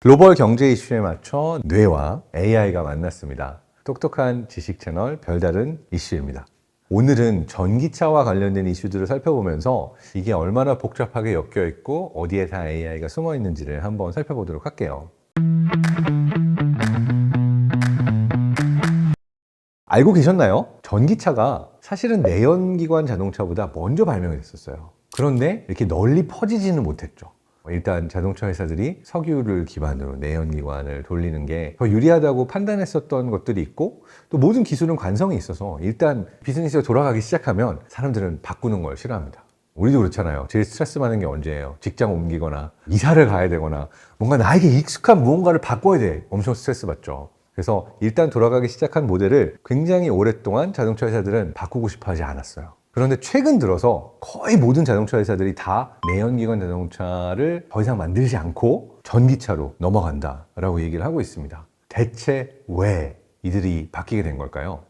글로벌 경제 이슈에 맞춰 뇌와 AI가 만났습니다. 똑똑한 지식 채널 별다른 이슈입니다. 오늘은 전기차와 관련된 이슈들을 살펴보면서 이게 얼마나 복잡하게 엮여 있고 어디에 다 AI가 숨어 있는지를 한번 살펴보도록 할게요. 알고 계셨나요? 전기차가 사실은 내연기관 자동차보다 먼저 발명이 됐었어요. 그런데 이렇게 널리 퍼지지는 못했죠. 일단 자동차 회사들이 석유를 기반으로 내연기관을 돌리는 게 더 유리하다고 판단했었던 것들이 있고, 또 모든 기술은 관성이 있어서 일단 비즈니스가 돌아가기 시작하면 사람들은 바꾸는 걸 싫어합니다. 우리도 그렇잖아요. 제일 스트레스 받는 게 언제예요? 직장 옮기거나 이사를 가야 되거나 뭔가 나에게 익숙한 무언가를 바꿔야 돼. 엄청 스트레스 받죠. 그래서 일단 돌아가기 시작한 모델을 굉장히 오랫동안 자동차 회사들은 바꾸고 싶어 하지 않았어요. 그런데 최근 들어서 거의 모든 자동차 회사들이 다 내연기관 자동차를 더 이상 만들지 않고 전기차로 넘어간다라고 얘기를 하고 있습니다. 대체 왜 이들이 바뀌게 된 걸까요?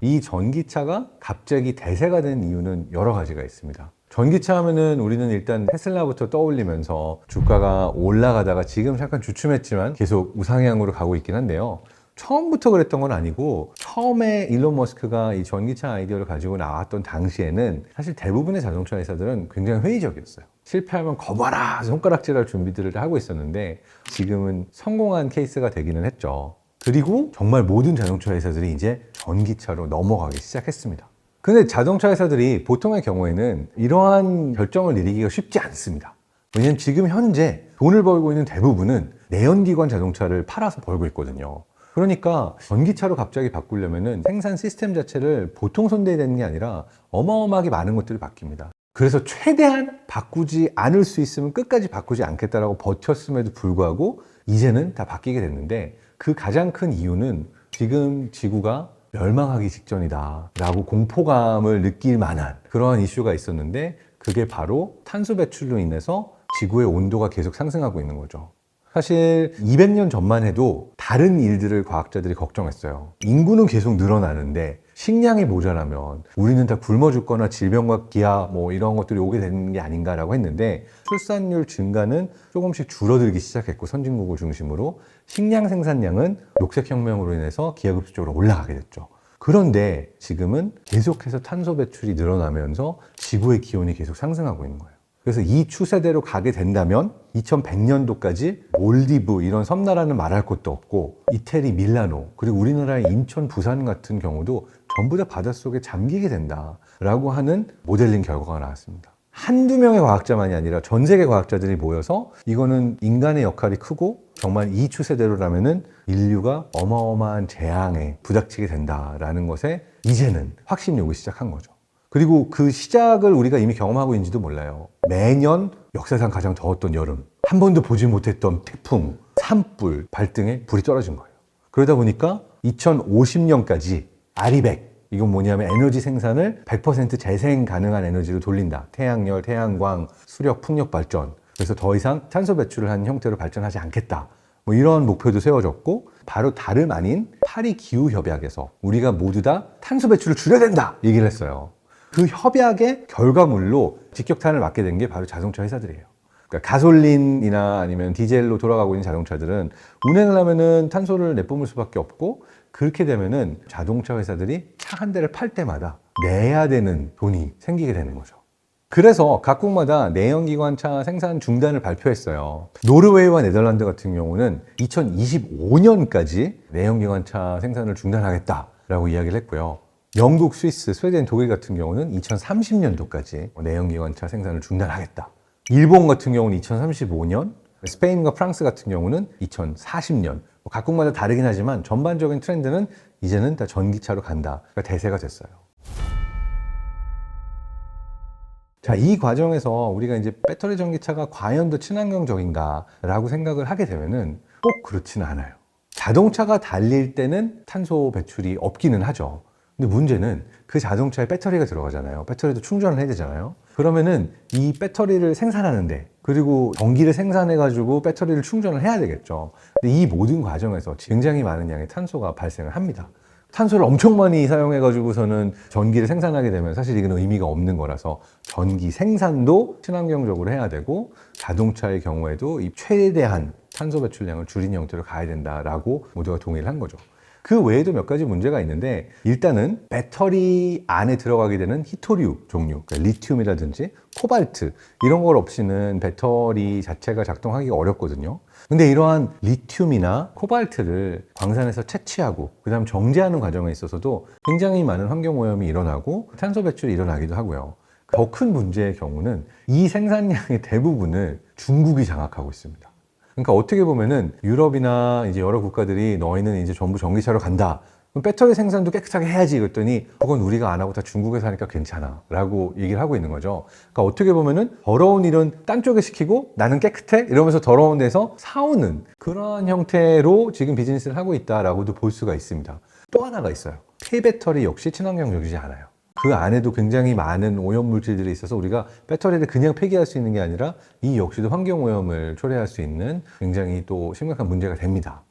이 전기차가 갑자기 대세가 된 이유는 여러 가지가 있습니다. 전기차 하면은 우리는 일단 테슬라부터 떠올리면서 주가가 올라가다가 지금 잠깐 주춤했지만 계속 우상향으로 가고 있긴 한데요. 처음부터 그랬던 건 아니고, 처음에 일론 머스크가 이 전기차 아이디어를 가지고 나왔던 당시에는 사실 대부분의 자동차 회사들은 굉장히 회의적이었어요. 실패하면 거봐라 손가락질할 준비들을 하고 있었는데, 지금은 성공한 케이스가 되기는 했죠. 그리고 정말 모든 자동차 회사들이 이제 전기차로 넘어가기 시작했습니다. 근데 자동차 회사들이 보통의 경우에는 이러한 결정을 내리기가 쉽지 않습니다. 왜냐면 지금 현재 돈을 벌고 있는 대부분은 내연기관 자동차를 팔아서 벌고 있거든요. 그러니까 전기차로 갑자기 바꾸려면은 생산 시스템 자체를 보통 손대야 되는 게 아니라 어마어마하게 많은 것들이 바뀝니다. 그래서 최대한 바꾸지 않을 수 있으면 끝까지 바꾸지 않겠다라고 버텼음에도 불구하고 이제는 다 바뀌게 됐는데, 그 가장 큰 이유는 지금 지구가 멸망하기 직전이다 라고 공포감을 느낄 만한 그러한 이슈가 있었는데, 그게 바로 탄소 배출로 인해서 지구의 온도가 계속 상승하고 있는 거죠. 사실 200년 전만 해도 다른 일들을 과학자들이 걱정했어요. 인구는 계속 늘어나는데 식량이 모자라면 우리는 다 굶어 죽거나 질병과 기아 이런 것들이 오게 되는 게 아닌가라고 했는데, 출산율 증가는 조금씩 줄어들기 시작했고, 선진국을 중심으로 식량 생산량은 녹색혁명으로 인해서 기하급수적으로 올라가게 됐죠. 그런데 지금은 계속해서 탄소 배출이 늘어나면서 지구의 기온이 계속 상승하고 있는 거예요. 그래서 이 추세대로 가게 된다면 2100년도까지 몰디브 이런 섬나라는 말할 것도 없고, 이태리, 밀라노, 그리고 우리나라의 인천, 부산 같은 경우도 전부 다 바닷속에 잠기게 된다라고 하는 모델링 결과가 나왔습니다. 한두 명의 과학자만이 아니라 전 세계 과학자들이 모여서 이거는 인간의 역할이 크고 정말 이 추세대로라면은 인류가 어마어마한 재앙에 부닥치게 된다라는 것에 이제는 확신이 오기 시작한 거죠. 그리고 그 시작을 우리가 이미 경험하고 있는지도 몰라요. 매년 역사상 가장 더웠던 여름, 한 번도 보지 못했던 태풍, 산불, 발등에 불이 떨어진 거예요. 그러다 보니까 2050년까지 아리백, 이건 뭐냐면 에너지 생산을 100% 재생 가능한 에너지로 돌린다. 태양열, 태양광, 수력, 풍력 발전. 그래서 더 이상 탄소 배출을 하는 형태로 발전하지 않겠다. 이런 목표도 세워졌고, 바로 다름 아닌 파리 기후협약에서 우리가 모두 다 탄소 배출을 줄여야 된다 얘기를 했어요. 그 협약의 결과물로 직격탄을 맞게 된 게 바로 자동차 회사들이에요. 그러니까 가솔린이나 아니면 디젤로 돌아가고 있는 자동차들은 운행을 하면은 탄소를 내뿜을 수밖에 없고, 그렇게 되면은 자동차 회사들이 차 한 대를 팔 때마다 내야 되는 돈이 생기게 되는 거죠. 그래서 각국마다 내연기관차 생산 중단을 발표했어요. 노르웨이와 네덜란드 같은 경우는 2025년까지 내연기관차 생산을 중단하겠다라고 이야기를 했고요. 영국, 스위스, 스웨덴, 독일 같은 경우는 2030년도까지 내연기관차 생산을 중단하겠다. 일본 같은 경우는 2035년, 스페인과 프랑스 같은 경우는 2040년. 각국마다 다르긴 하지만 전반적인 트렌드는 이제는 다 전기차로 간다. 그러니까 대세가 됐어요. 자, 이 과정에서 우리가 이제 배터리 전기차가 과연 더 친환경적인가 라고 생각을 하게 되면은 꼭 그렇지는 않아요. 자동차가 달릴 때는 탄소 배출이 없기는 하죠. 근데 문제는 그 자동차에 배터리가 들어가잖아요. 배터리도 충전을 해야 되잖아요. 그러면은 이 배터리를 생산하는데, 그리고 전기를 생산해가지고 배터리를 충전을 해야 되겠죠. 근데 이 모든 과정에서 굉장히 많은 양의 탄소가 발생을 합니다. 탄소를 엄청 많이 사용해가지고서는 전기를 생산하게 되면 사실 이건 의미가 없는 거라서 전기 생산도 친환경적으로 해야 되고 자동차의 경우에도 이 최대한 탄소 배출량을 줄인 형태로 가야 된다라고 모두가 동의를 한 거죠. 그 외에도 몇 가지 문제가 있는데 일단은 배터리 안에 들어가게 되는 히토류 종류, 그러니까 리튬이라든지 코발트 이런 걸 없이는 배터리 자체가 작동하기가 어렵거든요. 근데 이러한 리튬이나 코발트를 광산에서 채취하고 그 다음 정제하는 과정에 있어서도 굉장히 많은 환경오염이 일어나고 탄소 배출이 일어나기도 하고요. 더 큰 문제의 경우는 이 생산량의 대부분을 중국이 장악하고 있습니다. 그러니까 어떻게 보면은 유럽이나 이제 여러 국가들이 너희는 이제 전부 전기차로 간다. 그럼 배터리 생산도 깨끗하게 해야지. 그랬더니 그건 우리가 안 하고 다 중국에서 하니까 괜찮아. 라고 얘기를 하고 있는 거죠. 그러니까 어떻게 보면은 더러운 일은 딴 쪽에 시키고 나는 깨끗해? 이러면서 더러운 데서 사오는 그러한 형태로 지금 비즈니스를 하고 있다라고도 볼 수가 있습니다. 또 하나가 있어요. 폐배터리 역시 친환경적이지 않아요. 그 안에도 굉장히 많은 오염물질들이 있어서 우리가 배터리를 그냥 폐기할 수 있는 게 아니라 이 역시도 환경오염을 초래할 수 있는 굉장히 또 심각한 문제가 됩니다.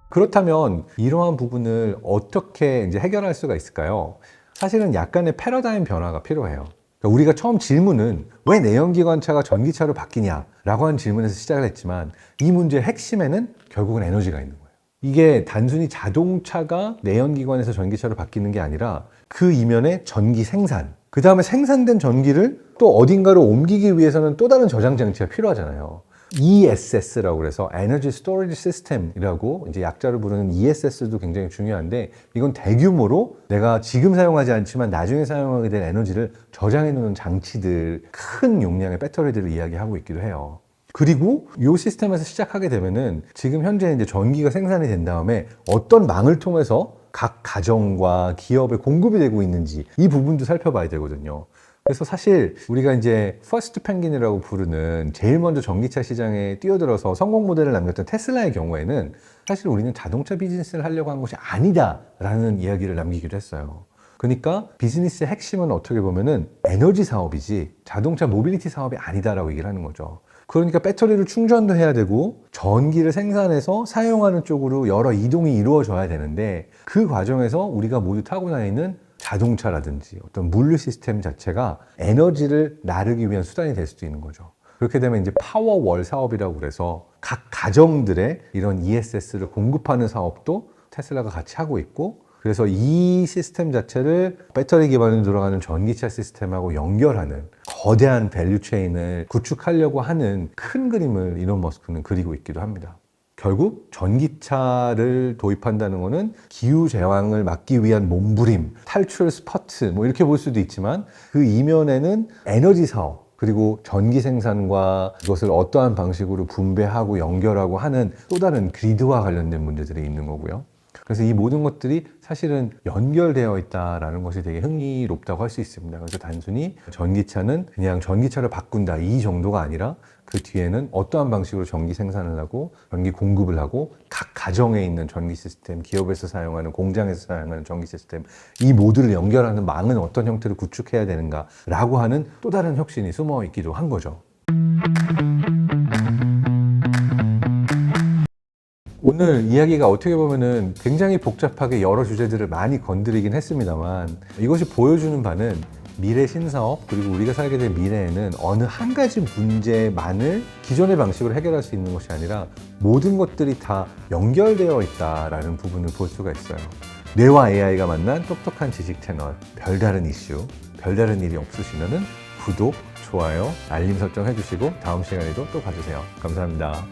그렇다면 이러한 부분을 어떻게 이제 해결할 수가 있을까요? 사실은 약간의 패러다임 변화가 필요해요. 그러니까 우리가 처음 질문은 왜 내연기관차가 전기차로 바뀌냐라고 하는 질문에서 시작을 했지만 이 문제의 핵심에는 결국은 에너지가 있는 거예요. 이게 단순히 자동차가 내연기관에서 전기차로 바뀌는 게 아니라 그 이면에 전기 생산, 그 다음에 생산된 전기를 또 어딘가로 옮기기 위해서는 또 다른 저장 장치가 필요하잖아요. ESS라고 그래서 Energy Storage System이라고 이제 약자로 부르는 ESS도 굉장히 중요한데 이건 대규모로 내가 지금 사용하지 않지만 나중에 사용하게 될 에너지를 저장해 놓는 장치들, 큰 용량의 배터리들을 이야기하고 있기도 해요. 그리고 이 시스템에서 시작하게 되면은 지금 현재 이제 전기가 생산이 된 다음에 어떤 망을 통해서 각 가정과 기업에 공급이 되고 있는지 이 부분도 살펴봐야 되거든요. 그래서 사실 우리가 이제 퍼스트 펭귄이라고 부르는 제일 먼저 전기차 시장에 뛰어들어서 성공 모델을 남겼던 테슬라의 경우에는 사실 우리는 자동차 비즈니스를 하려고 한 것이 아니다라는 이야기를 남기기도 했어요. 그러니까 비즈니스의 핵심은 어떻게 보면은 에너지 사업이지 자동차 모빌리티 사업이 아니다라고 얘기를 하는 거죠. 그러니까 배터리를 충전도 해야 되고 전기를 생산해서 사용하는 쪽으로 여러 이동이 이루어져야 되는데 그 과정에서 우리가 모두 타고 다니는 자동차라든지 어떤 물류 시스템 자체가 에너지를 나르기 위한 수단이 될 수도 있는 거죠. 그렇게 되면 이제 파워월 사업이라고 그래서 각 가정들의 이런 ESS를 공급하는 사업도 테슬라가 같이 하고 있고 그래서 이 시스템 자체를 배터리 기반으로 돌아가는 전기차 시스템하고 연결하는 거대한 밸류 체인을 구축하려고 하는 큰 그림을 일론 머스크는 그리고 있기도 합니다. 결국 전기차를 도입한다는 것은 기후재앙을 막기 위한 몸부림, 탈출 스퍼트 뭐 이렇게 볼 수도 있지만 그 이면에는 에너지 사업 그리고 전기 생산과 이것을 어떠한 방식으로 분배하고 연결하고 하는 또 다른 그리드와 관련된 문제들이 있는 거고요. 그래서 이 모든 것들이 사실은 연결되어 있다는 것이 되게 흥미롭다고 할 수 있습니다. 그래서 단순히 전기차는 그냥 전기차를 바꾼다 이 정도가 아니라 그 뒤에는 어떠한 방식으로 전기 생산을 하고 전기 공급을 하고 각 가정에 있는 전기 시스템, 기업에서 사용하는 공장에서 사용하는 전기 시스템 이 모두를 연결하는 망은 어떤 형태로 구축해야 되는가라고 하는 또 다른 혁신이 숨어 있기도 한 거죠. 오늘 이야기가 어떻게 보면은 굉장히 복잡하게 여러 주제들을 많이 건드리긴 했습니다만 이것이 보여주는 바는 미래 신사업 그리고 우리가 살게 될 미래에는 어느 한 가지 문제만을 기존의 방식으로 해결할 수 있는 것이 아니라 모든 것들이 다 연결되어 있다라는 부분을 볼 수가 있어요. 뇌와 AI가 만난 똑똑한 지식 채널 별다른 이슈, 별다른 일이 없으시면은 구독, 좋아요, 알림 설정 해주시고 다음 시간에도 또 봐주세요. 감사합니다.